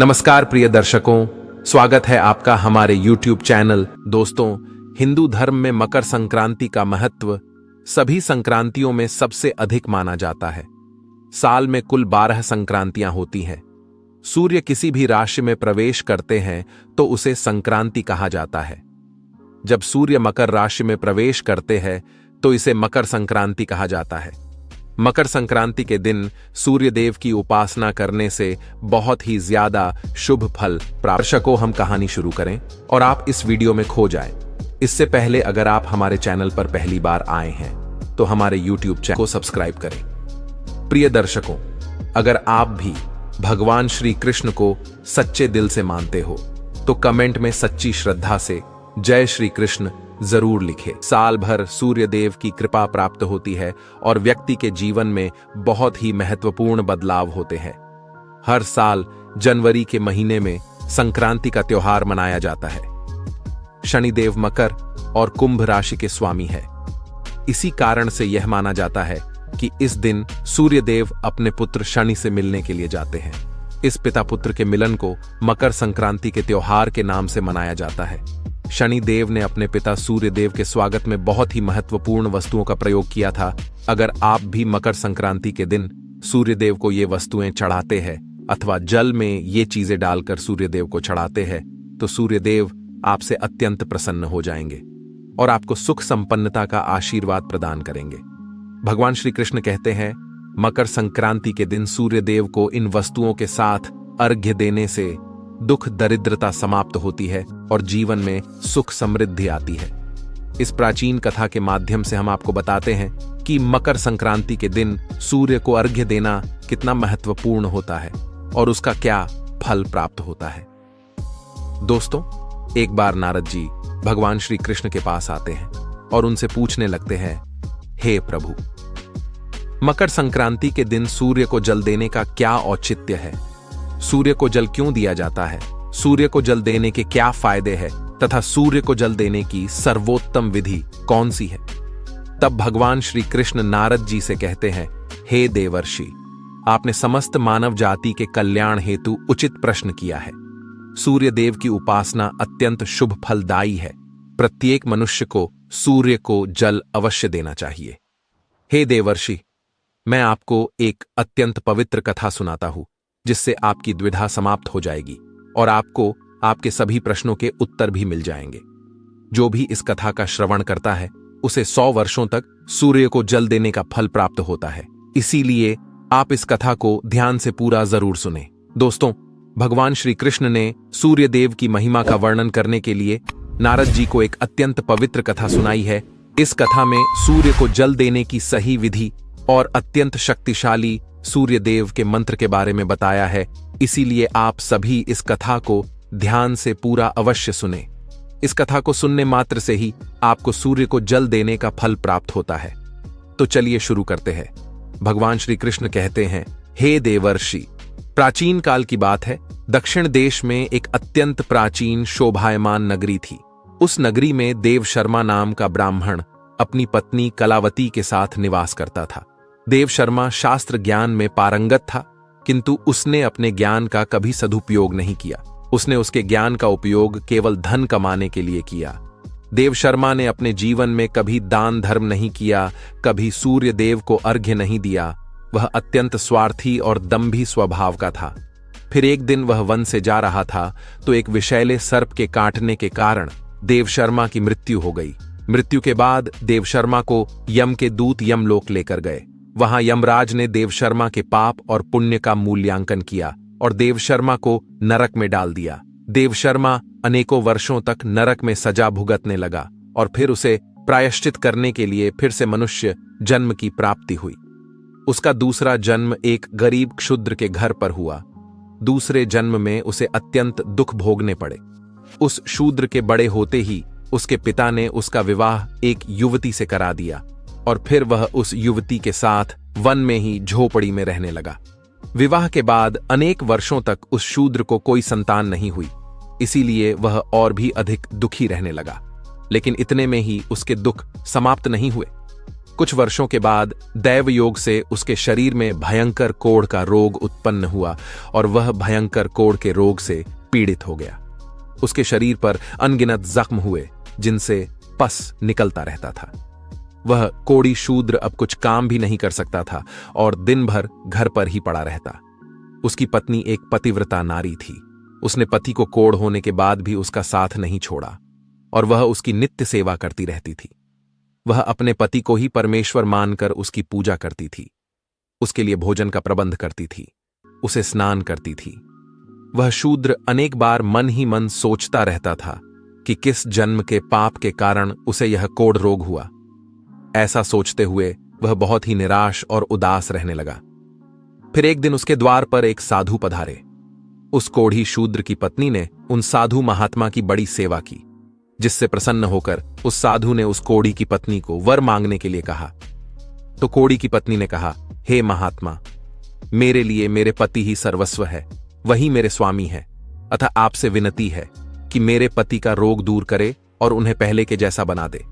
नमस्कार प्रिय दर्शकों, स्वागत है आपका हमारे YouTube चैनल। दोस्तों, हिंदू धर्म में मकर संक्रांति का महत्व सभी संक्रांतियों में सबसे अधिक माना जाता है। साल में कुल 12 संक्रांतियां होती हैं। सूर्य किसी भी राशि में प्रवेश करते हैं तो उसे संक्रांति कहा जाता है। जब सूर्य मकर राशि में प्रवेश करते हैं तो इसे मकर संक्रांति कहा जाता है। मकर संक्रांति के दिन सूर्य देव की उपासना करने से बहुत ही ज्यादा शुभ फल प्राप्त। दर्शकों, हम कहानी शुरू करें और आप इस वीडियो में खो जाएं। इससे पहले अगर आप हमारे चैनल पर पहली बार आए हैं तो हमारे YouTube चैनल को सब्सक्राइब करें। प्रिय दर्शकों, अगर आप भी भगवान श्री कृष्ण को सच्चे दिल से मानते हो तो कमेंट में सच्ची श्रद्धा से जय श्री कृष्ण जरूर लिखें। साल भर सूर्य देव की कृपा प्राप्त होती है और व्यक्ति के जीवन में बहुत ही महत्वपूर्ण बदलाव होते हैं। हर साल जनवरी के महीने में संक्रांति का त्योहार मनाया जाता है। शनिदेव मकर और कुंभ राशि के स्वामी है। इसी कारण से यह माना जाता है कि इस दिन सूर्य देव अपने पुत्र शनि से मिलने के लिए जाते हैं। इस पिता पुत्र के मिलन को मकर संक्रांति के त्योहार के नाम से मनाया जाता है। शनि देव ने अपने पिता सूर्य देव के स्वागत में बहुत ही महत्वपूर्ण वस्तुओं का प्रयोग किया था। अगर आप भी मकर संक्रांति के दिन सूर्य देव को ये वस्तुएं चढ़ाते हैं अथवा जल में ये चीजें डालकर सूर्य देव को चढ़ाते हैं तो सूर्य देव आपसे अत्यंत प्रसन्न हो जाएंगे और आपको सुख संपन्नता का आशीर्वाद प्रदान करेंगे। भगवान श्री कृष्ण कहते हैं, मकर संक्रांति के दिन सूर्य देव को इन वस्तुओं के साथ अर्घ्य देने से दुख दरिद्रता समाप्त होती है और जीवन में सुख समृद्धि आती है। इस प्राचीन कथा के माध्यम से हम आपको बताते हैं कि मकर संक्रांति के दिन सूर्य को अर्घ्य देना कितना महत्वपूर्ण होता है और उसका क्या फल प्राप्त होता है। दोस्तों, एक बार नारद जी भगवान श्री कृष्ण के पास आते हैं और उनसे पूछने लगते हैं, हे प्रभु, मकर संक्रांति के दिन सूर्य को जल देने का क्या औचित्य है? सूर्य को जल क्यों दिया जाता है? सूर्य को जल देने के क्या फायदे हैं तथा सूर्य को जल देने की सर्वोत्तम विधि कौन सी है? तब भगवान श्री कृष्ण नारद जी से कहते हैं, हे देवर्षि, आपने समस्त मानव जाति के कल्याण हेतु उचित प्रश्न किया है। सूर्य देव की उपासना अत्यंत शुभ फलदायी है। प्रत्येक मनुष्य को सूर्य को जल अवश्य देना चाहिए। हे देवर्षि, मैं आपको एक अत्यंत पवित्र कथा सुनाता हूं जिससे आपकी द्विधा समाप्त हो जाएगी और आपको आपके सभी प्रश्नों के उत्तर भी मिल जाएंगे। जो भी इस कथा का श्रवण करता है उसे 100 वर्षों तक सूर्य को जल देने का फल प्राप्त होता है। इसीलिए आप इस कथा को ध्यान से पूरा जरूर सुने। दोस्तों, भगवान श्री कृष्ण ने सूर्य देव की महिमा का वर्णन करने के लिए नारद जी को एक अत्यंत पवित्र कथा सुनाई है। इस कथा में सूर्य को जल देने की सही विधि और अत्यंत शक्तिशाली सूर्य देव के मंत्र के बारे में बताया है। इसीलिए आप सभी इस कथा को ध्यान से पूरा अवश्य सुने। इस कथा को सुनने मात्र से ही आपको सूर्य को जल देने का फल प्राप्त होता है। तो चलिए शुरू करते हैं। भगवान श्री कृष्ण कहते हैं, हे देवर्षि, प्राचीन काल की बात है। दक्षिण देश में एक अत्यंत प्राचीन शोभायमान नगरी थी। उस नगरी में देव शर्मा नाम का ब्राह्मण अपनी पत्नी कलावती के साथ निवास करता था। देव शर्मा शास्त्र ज्ञान में पारंगत था, किंतु उसने अपने ज्ञान का कभी सदुपयोग नहीं किया। उसने उसके ज्ञान का उपयोग केवल धन कमाने के लिए किया। देव शर्मा ने अपने जीवन में कभी दान धर्म नहीं किया, कभी सूर्य देव को अर्घ्य नहीं दिया। वह अत्यंत स्वार्थी और दंभी स्वभाव का था। फिर एक दिन वह वन से जा रहा था तो एक विषैले सर्प के काटने के कारण देव शर्मा की मृत्यु हो गई। मृत्यु के बाद देव शर्मा को यम के दूत यमलोक लेकर गए। वहां यमराज ने देव शर्मा के पाप और पुण्य का मूल्यांकन किया और देव शर्मा को नरक में डाल दिया। देव शर्मा अनेकों वर्षों तक नरक में सजा भुगतने लगा और फिर उसे प्रायश्चित करने के लिए फिर से मनुष्य जन्म की प्राप्ति हुई। उसका दूसरा जन्म एक गरीब क्षुद्र के घर पर हुआ। दूसरे जन्म में उसे अत्यंत दुख भोगने पड़े। उस शूद्र के बड़े होते ही उसके पिता ने उसका विवाह एक युवती से करा दिया और फिर वह उस युवती के साथ वन में ही झोपड़ी में रहने लगा। विवाह के बाद अनेक वर्षों तक उस शूद्र को कोई संतान नहीं हुई। इसीलिए वह और भी अधिक दुखी रहने लगा। लेकिन इतने में ही उसके दुख समाप्त नहीं हुए। कुछ वर्षों के बाद दैव योग से उसके शरीर में भयंकर कोढ़ का रोग उत्पन्न हुआ और वह भयंकर कोढ़ के रोग से पीड़ित हो गया। उसके शरीर पर अनगिनत जख्म हुए जिनसे पस निकलता रहता था। वह कोढ़ी शूद्र अब कुछ काम भी नहीं कर सकता था और दिन भर घर पर ही पड़ा रहता। उसकी पत्नी एक पतिव्रता नारी थी। उसने पति को कोढ़ होने के बाद भी उसका साथ नहीं छोड़ा और वह उसकी नित्य सेवा करती रहती थी। वह अपने पति को ही परमेश्वर मानकर उसकी पूजा करती थी, उसके लिए भोजन का प्रबंध करती थी, उसे स्नान करती थी। वह शूद्र अनेक बार मन ही मन सोचता रहता था कि किस जन्म के पाप के कारण उसे यह कोढ़ रोग हुआ। ऐसा सोचते हुए वह बहुत ही निराश और उदास रहने लगा। फिर एक दिन उसके द्वार पर एक साधु पधारे। उस कोढ़ी शूद्र की पत्नी ने उन साधु महात्मा की बड़ी सेवा की, जिससे प्रसन्न होकर उस साधु ने उस कोढ़ी की पत्नी को वर मांगने के लिए कहा। तो कोढ़ी की पत्नी ने कहा, हे महात्मा, मेरे लिए मेरे पति ही सर्वस्व है, वही मेरे स्वामी है, अतः आपसे विनती है कि मेरे पति का रोग दूर करे और उन्हें पहले के जैसा बना दे।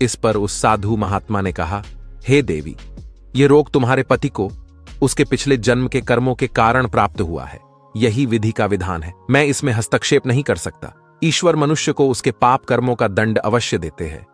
इस पर उस साधु महात्मा ने कहा, हे देवी, यह रोग तुम्हारे पति को उसके पिछले जन्म के कर्मों के कारण प्राप्त हुआ है। यही विधि का विधान है, मैं इसमें हस्तक्षेप नहीं कर सकता। ईश्वर मनुष्य को उसके पाप कर्मों का दंड अवश्य देते हैं,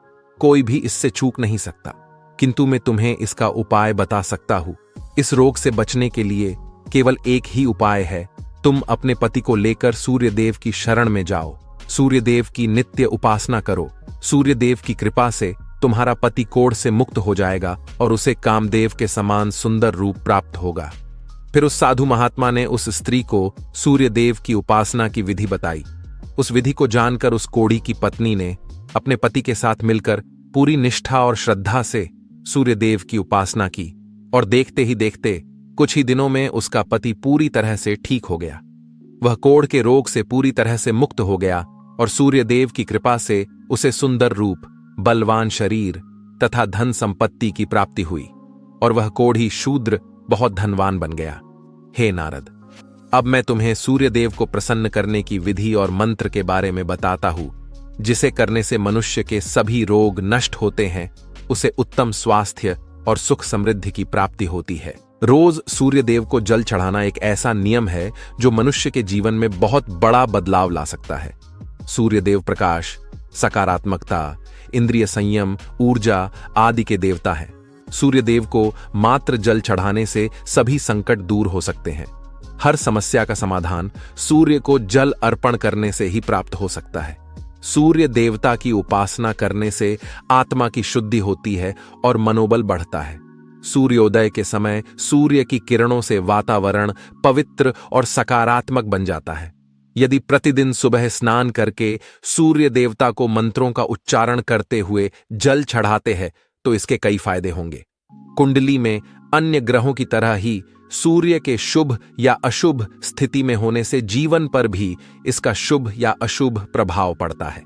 कोई भी इससे चूक नहीं सकता। किंतु मैं तुम्हें इसका उपाय बता सकता हूं। इस रोग से बचने के लिए केवल एक ही उपाय है, तुम अपने पति को लेकर सूर्यदेव की शरण में जाओ, सूर्यदेव की नित्य उपासना करो। सूर्यदेव की कृपा से तुम्हारा पति कोढ़ से मुक्त हो जाएगा और उसे कामदेव के समान सुंदर रूप प्राप्त होगा। फिर उस साधु महात्मा ने उस स्त्री को सूर्यदेव की उपासना की विधि बताई। उस विधि को जानकर उस कोढ़ी की पत्नी ने अपने पति के साथ मिलकर पूरी निष्ठा और श्रद्धा से सूर्यदेव की उपासना की और देखते ही देखते कुछ ही दिनों में उसका पति पूरी तरह से ठीक हो गया। वह कोढ़ के रोग से पूरी तरह से मुक्त हो गया और सूर्यदेव की कृपा से उसे सुंदर रूप, बलवान शरीर तथा धन संपत्ति की प्राप्ति हुई और वह कोढ़ी शूद्र बहुत धनवान बन गया। हे नारद, अब मैं तुम्हें सूर्यदेव को प्रसन्न करने की विधि और मंत्र के बारे में बताता हूं, जिसे करने से मनुष्य के सभी रोग नष्ट होते हैं, उसे उत्तम स्वास्थ्य और सुख समृद्धि की प्राप्ति होती है। रोज सूर्यदेव को जल चढ़ाना एक ऐसा नियम है जो मनुष्य के जीवन में बहुत बड़ा बदलाव ला सकता है। सूर्यदेव प्रकाश, सकारात्मकता, इंद्रिय संयम, ऊर्जा आदि के देवता हैं। सूर्यदेव को मात्र जल चढ़ाने से सभी संकट दूर हो सकते हैं। हर समस्या का समाधान सूर्य को जल अर्पण करने से ही प्राप्त हो सकता है। सूर्य देवता की उपासना करने से आत्मा की शुद्धि होती है और मनोबल बढ़ता है। सूर्योदय के समय सूर्य की किरणों से वातावरण पवित्र और सकारात्मक बन जाता है। यदि प्रतिदिन सुबह स्नान करके सूर्य देवता को मंत्रों का उच्चारण करते हुए जल चढ़ाते हैं तो इसके कई फायदे होंगे। कुंडली में अन्य ग्रहों की तरह ही सूर्य के शुभ या अशुभ स्थिति में होने से जीवन पर भी इसका शुभ या अशुभ प्रभाव पड़ता है।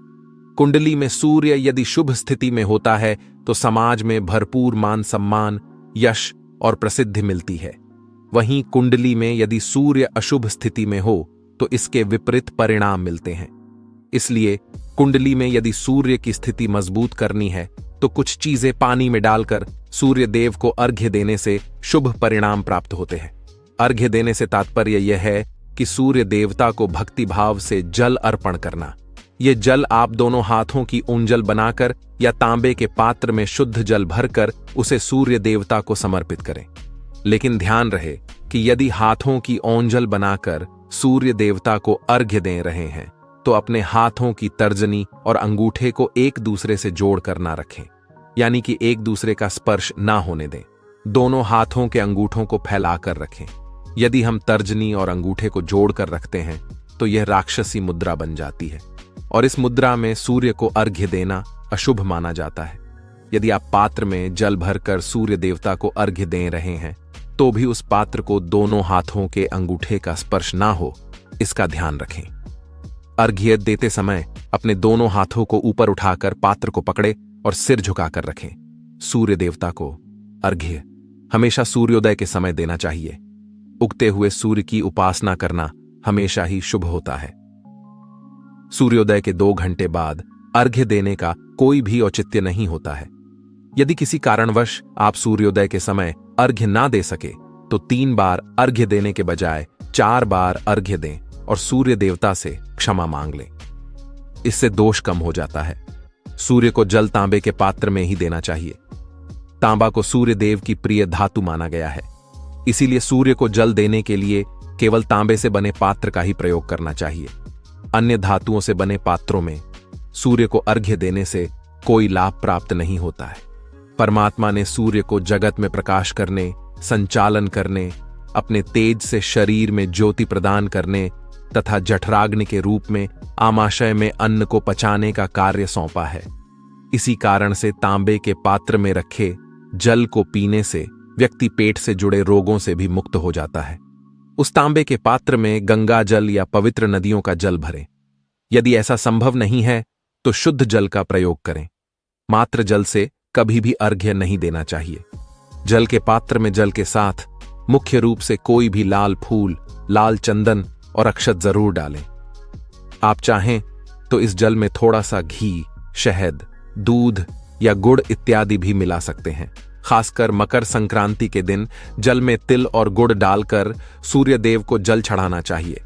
कुंडली में सूर्य यदि शुभ स्थिति में होता है तो समाज में भरपूर मान सम्मान, यश और प्रसिद्धि मिलती है। वहीं कुंडली में यदि सूर्य अशुभ स्थिति में हो तो इसके विपरीत परिणाम मिलते हैं। इसलिए कुंडली में यदि सूर्य की स्थिति मजबूत करनी है तो कुछ चीजें पानी में डालकर सूर्य देव को अर्घ्य देने से शुभ परिणाम प्राप्त होते हैं। अर्घ्य देने से तात्पर्य यह है कि सूर्य देवता को भक्ति भाव से जल अर्पण करना। यह जल आप दोनों हाथों की ओंजल बनाकर या तांबे के पात्र में शुद्ध जल भरकर उसे सूर्य देवता को समर्पित करें। लेकिन ध्यान रहे कि यदि हाथों की ओंजल बनाकर सूर्य देवता को अर्घ्य दे रहे हैं तो अपने हाथों की तर्जनी और अंगूठे को एक दूसरे से जोड़कर ना रखें, यानी कि एक दूसरे का स्पर्श ना होने दें। दोनों हाथों के अंगूठों को फैलाकर रखें। यदि हम तर्जनी और अंगूठे को जोड़कर रखते हैं तो यह राक्षसी मुद्रा बन जाती है और इस मुद्रा में सूर्य को अर्घ्य देना अशुभ माना जाता है। यदि आप पात्र में जल भरकर सूर्य देवता को अर्घ्य दे रहे हैं तो भी उस पात्र को दोनों हाथों के अंगूठे का स्पर्श ना हो, इसका ध्यान रखें। अर्घ्य देते समय अपने दोनों हाथों को ऊपर उठाकर पात्र को पकड़े और सिर झुकाकर रखें। सूर्य देवता को अर्घ्य हमेशा सूर्योदय के समय देना चाहिए। उगते हुए सूर्य की उपासना करना हमेशा ही शुभ होता है। सूर्योदय के 2 घंटे बाद अर्घ्य देने का कोई भी औचित्य नहीं होता है। यदि किसी कारणवश आप सूर्योदय के समय अर्घ्य ना दे सके तो 3 बार अर्घ्य देने के बजाय 4 बार अर्घ्य दें और सूर्य देवता से क्षमा मांग लें। इससे दोष कम हो जाता है। सूर्य को जल तांबे के पात्र में ही देना चाहिए। तांबा को सूर्य देव की प्रिय धातु माना गया है, इसीलिए सूर्य को जल देने के लिए केवल तांबे से बने पात्र का ही प्रयोग करना चाहिए। अन्य धातुओं से बने पात्रों में सूर्य को अर्घ्य देने से कोई लाभ प्राप्त नहीं होता है। परमात्मा ने सूर्य को जगत में प्रकाश करने, संचालन करने, अपने तेज से शरीर में ज्योति प्रदान करने तथा जठराग्नि के रूप में आमाशय में अन्न को पचाने का कार्य सौंपा है। इसी कारण से तांबे के पात्र में रखे जल को पीने से व्यक्ति पेट से जुड़े रोगों से भी मुक्त हो जाता है। उस तांबे के पात्र में गंगा जल या पवित्र नदियों का जल भरें। यदि ऐसा संभव नहीं है तो शुद्ध जल का प्रयोग करें। मात्र जल से कभी भी अर्घ्य नहीं देना चाहिए। जल के पात्र में जल के साथ मुख्य रूप से कोई भी लाल फूल, लाल चंदन और अक्षत जरूर डालें। आप चाहें तो इस जल में थोड़ा सा घी, शहद, दूध या गुड़ इत्यादि भी मिला सकते हैं। खासकर मकर संक्रांति के दिन जल में तिल और गुड़ डालकर सूर्य देव को जल चढ़ाना चाहिए।